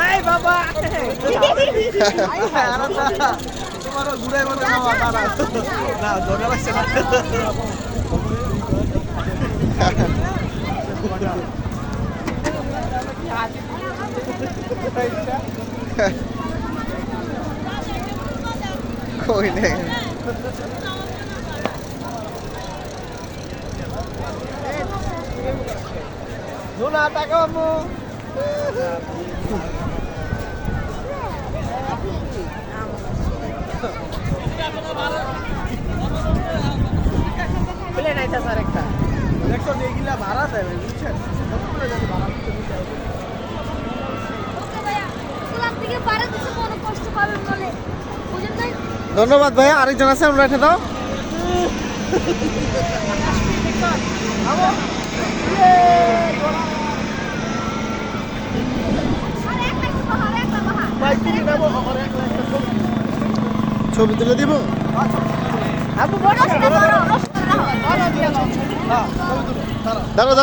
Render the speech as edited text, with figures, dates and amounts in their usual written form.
এই বাবা তোমার ঘুরাই মনে না না ধরে লাগছে না কই নেই নুনা টাকা বাবু প্লেন আইতা স্যার একটা দেখো এগুলা ভাড়া দেয় বুঝছেন সবগুলো যদি ভাড়া দিতে দিতে হবে ওকে ভাইয়া ক্লাস থেকে পারে দিতে কোনো কষ্ট পাবেন বলে বুঝেন নাই ধন্যবাদ ভাইয়া আরেকজন আছে আমরা রেখে দাও আরে এক লাখ বাহার এক লাখ বাহার ভাই কি নেবো আমার এক লাখ ছবি তুলে দিব আপু বড় নষ্ট করো হ্যাঁ দাঁড়া দাঁড়া